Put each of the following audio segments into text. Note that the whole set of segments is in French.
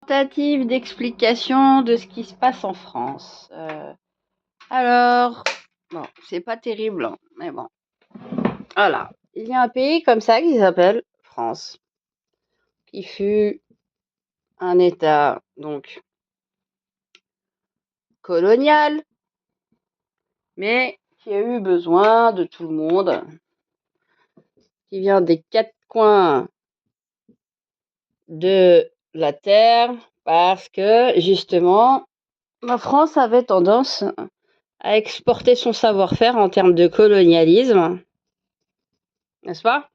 Tentative d'explication de ce qui se passe en France. Alors, bon, c'est pas terrible, hein, mais bon. Voilà. Il y a un pays comme ça qui s'appelle France, qui fut un État, donc, colonial, mais qui a eu besoin de tout le monde, qui vient des quatre coins de la terre, parce que, justement, la France avait tendance à exporter son savoir-faire en termes de colonialisme, n'est-ce pas?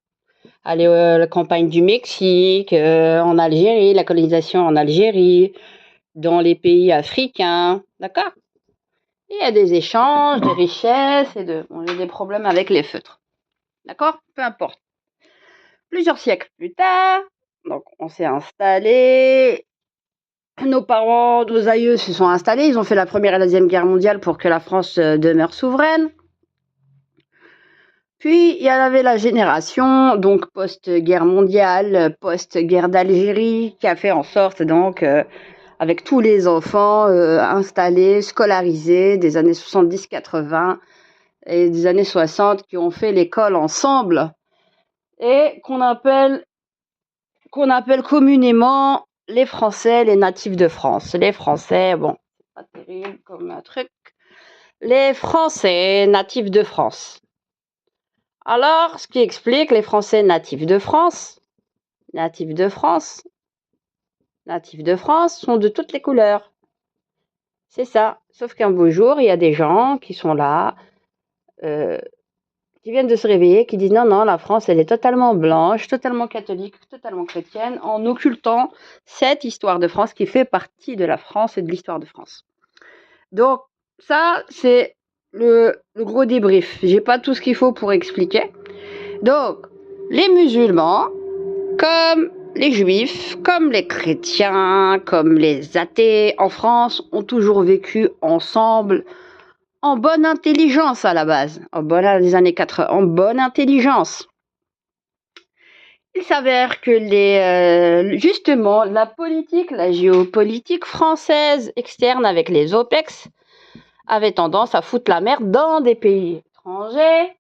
Aller à la campagne du Mexique, en Algérie, la colonisation en Algérie, dans les pays africains, d'accord? Il y a des échanges de richesses et bon, j'ai des problèmes avec les feutres, d'accord? Peu importe. Plusieurs siècles plus tard, donc on s'est installé. Nos parents, nos aïeux se sont installés. Ils ont fait la Première et la Deuxième Guerre mondiale pour que la France demeure souveraine. Puis, il y avait la génération, donc post-guerre mondiale, post-guerre d'Algérie, qui a fait en sorte, donc, avec tous les enfants installés, scolarisés, des années 70-80 et des années 60, qui ont fait l'école ensemble, et qu'on appelle communément les Français, les natifs de France. Les Français, bon, c'est pas terrible comme un truc. Les Français natifs de France. Alors, ce qui explique les Français natifs de France sont de toutes les couleurs. C'est ça. Sauf qu'un beau jour, il y a des gens qui sont là, qui viennent de se réveiller, qui disent non, la France, elle est totalement blanche, totalement catholique, totalement chrétienne, en occultant cette histoire de France qui fait partie de la France et de l'histoire de France. Donc, ça, c'est le gros débrief. J'ai pas tout ce qu'il faut pour expliquer. Donc, les musulmans, comme les juifs, comme les chrétiens, comme les athées en France, ont toujours vécu ensemble en bonne intelligence à la base, les années 80, en bonne intelligence. Il s'avère que justement, la politique, la géopolitique française externe avec les OPEX avait tendance à foutre la merde dans des pays étrangers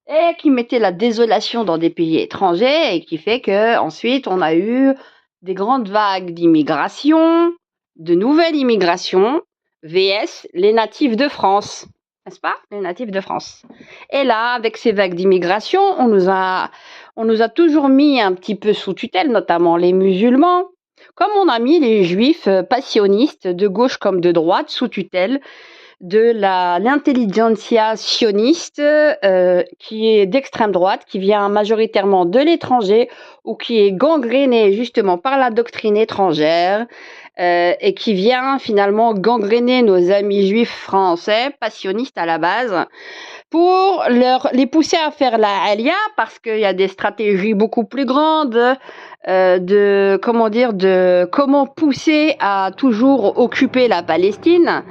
et qui mettait la désolation dans des pays étrangers et qui fait que ensuite on a eu des grandes vagues d'immigration, de nouvelles immigrations, vs les natifs de France, n'est-ce pas? Les natifs de France. Et là, avec ces vagues d'immigration, on nous a toujours mis un petit peu sous tutelle, notamment les musulmans, comme on a mis les juifs passionistes de gauche comme de droite sous tutelle de l'intelligentsia sioniste qui est d'extrême droite, qui vient majoritairement de l'étranger ou qui est gangrénée justement par la doctrine étrangère et qui vient finalement gangréner nos amis juifs français, passionnistes à la base, pour les pousser à faire la alia parce qu'il y a des stratégies beaucoup plus grandes de comment pousser à toujours occuper la Palestine.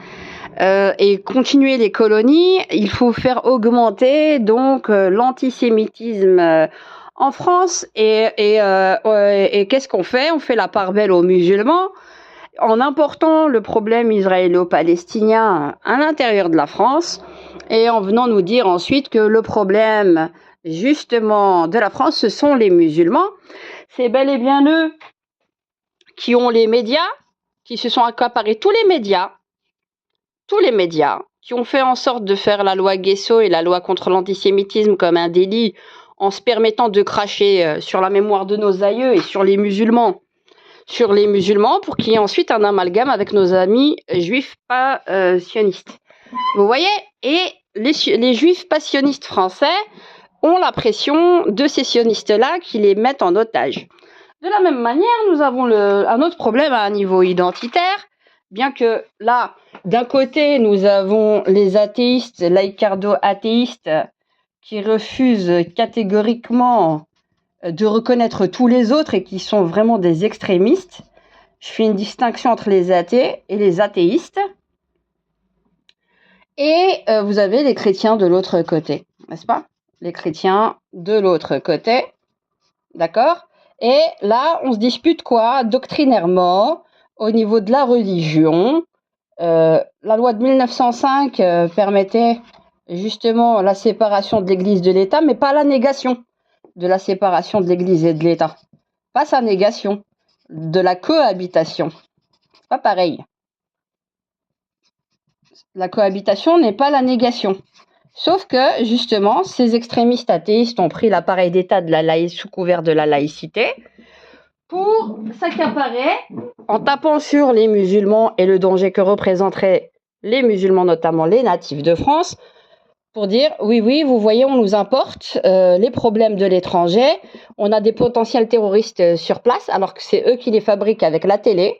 Et continuer les colonies, il faut faire augmenter donc l'antisémitisme en France. Et qu'est-ce qu'on fait? On fait la part belle aux musulmans en important le problème israélo-palestinien à l'intérieur de la France et en venant nous dire ensuite que le problème justement de la France, ce sont les musulmans. C'est bel et bien eux qui ont les médias, qui se sont accaparés tous les médias, qui ont fait en sorte de faire la loi Guesso et la loi contre l'antisémitisme comme un délit en se permettant de cracher sur la mémoire de nos aïeux et sur les musulmans pour qu'il y ait ensuite un amalgame avec nos amis juifs pas sionistes. Vous voyez? Et les juifs pas sionistes français ont la pression de ces sionistes-là qui les mettent en otage. De la même manière, nous avons un autre problème à un niveau identitaire, bien que là, d'un côté, nous avons les athéistes, laïcardo-athéistes, qui refusent catégoriquement de reconnaître tous les autres et qui sont vraiment des extrémistes. Je fais une distinction entre les athées et les athéistes. Et vous avez les chrétiens de l'autre côté, n'est-ce pas? Les chrétiens de l'autre côté, d'accord? Et là, on se dispute quoi? Doctrinairement, au niveau de la religion, la loi de 1905 permettait justement la séparation de l'Église de l'État, mais pas la négation de la séparation de l'Église et de l'État. Pas sa négation, de la cohabitation. C'est pas pareil. La cohabitation n'est pas la négation. Sauf que, justement, ces extrémistes athéistes ont pris l'appareil d'État de la sous couvert de la laïcité pour s'accaparer en tapant sur les musulmans et le danger que représenteraient les musulmans, notamment les natifs de France, pour dire oui, vous voyez, on nous importe les problèmes de l'étranger, on a des potentiels terroristes sur place, alors que c'est eux qui les fabriquent avec la télé,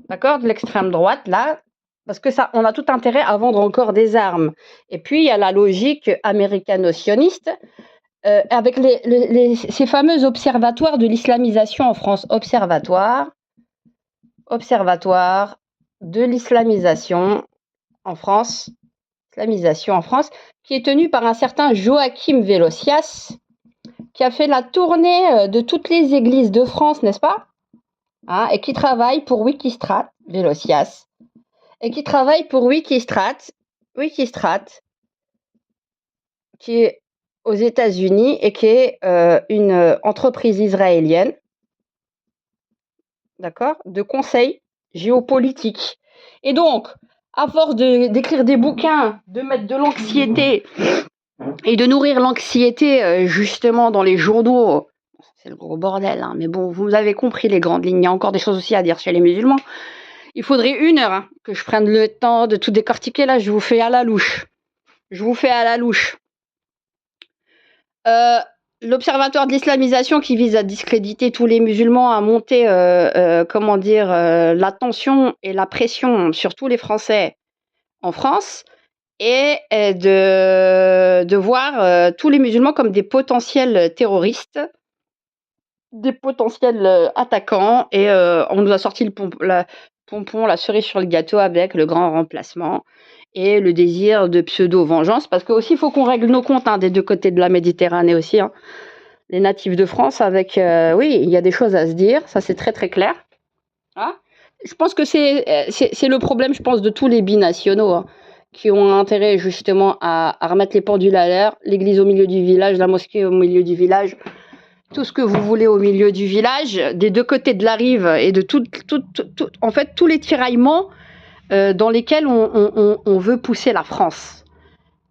d'accord, de l'extrême droite, là, parce que ça, on a tout intérêt à vendre encore des armes. Et puis, il y a la logique américano-sioniste, avec ces fameux observatoires de l'islamisation en France. Observatoire de l'islamisation en France, qui est tenu par un certain Joachim Vélocias, qui a fait la tournée de toutes les églises de France, n'est-ce pas, hein, et qui travaille pour Wikistrat, Vélocias, et qui travaille pour Wikistrat, qui est aux États-Unis et qui est une entreprise israélienne, d'accord, de conseil géopolitique. Et donc, à force d'écrire des bouquins, de mettre de l'anxiété et de nourrir l'anxiété justement dans les journaux, c'est le gros bordel, hein, mais bon, vous avez compris les grandes lignes. Il y a encore des choses aussi à dire chez les musulmans. Il faudrait 1 heure hein, que je prenne le temps de tout décortiquer. Là, je vous fais à la louche. L'Observatoire de l'islamisation qui vise à discréditer tous les musulmans, à monter la tension et la pression sur tous les Français en France, et de voir tous les musulmans comme des potentiels terroristes, des potentiels attaquants, et on nous a sorti la cerise sur le gâteau avec le grand remplacement et le désir de pseudo-vengeance, parce que aussi il faut qu'on règle nos comptes hein, des deux côtés de la Méditerranée aussi, hein. Les natifs de France avec, oui, il y a des choses à se dire, ça c'est très très clair. Hein, je pense que c'est le problème, je pense, de tous les binationaux hein, qui ont intérêt justement à remettre les pendules à l'heure, l'église au milieu du village, la mosquée au milieu du village, tout ce que vous voulez au milieu du village, des deux côtés de la rive et de en fait, tous les tiraillements dans lesquels on veut pousser la France.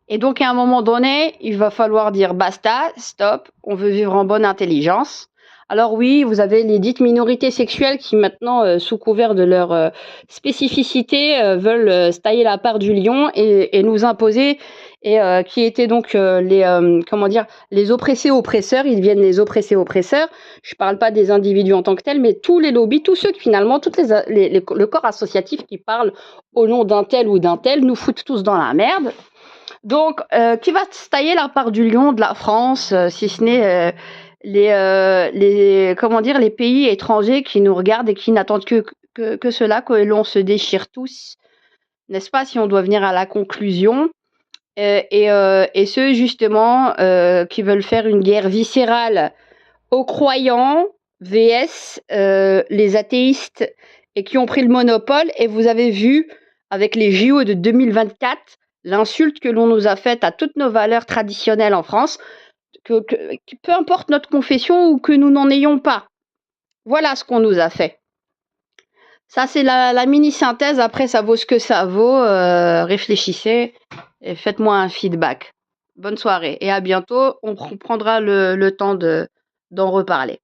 Et donc, à un moment donné, il va falloir dire basta, stop, on veut vivre en bonne intelligence. Alors oui, vous avez les dites minorités sexuelles qui maintenant, sous couvert de leur spécificité, veulent se tailler la part du lion et nous imposer, et qui étaient donc les oppressés oppresseurs, ils deviennent les oppressés oppresseurs. Je ne parle pas des individus en tant que tels, mais tous les lobbies, tous ceux qui finalement, le corps associatif qui parle au nom d'un tel ou d'un tel, nous foutent tous dans la merde. Donc, qui va se tailler la part du lion de la France, si ce n'est les pays étrangers qui nous regardent et qui n'attendent que cela, que l'on se déchire tous, n'est-ce pas, si on doit venir à la conclusion. Et ceux, justement, qui veulent faire une guerre viscérale aux croyants, vs les athéistes, et qui ont pris le monopole. Et vous avez vu, avec les JO de 2024, l'insulte que l'on nous a faite à toutes nos valeurs traditionnelles en France, que peu importe notre confession ou que nous n'en ayons pas. Voilà ce qu'on nous a fait. Ça, c'est la mini-synthèse. Après, ça vaut ce que ça vaut. Réfléchissez et faites-moi un feedback. Bonne soirée et à bientôt. On prendra le temps d'en reparler.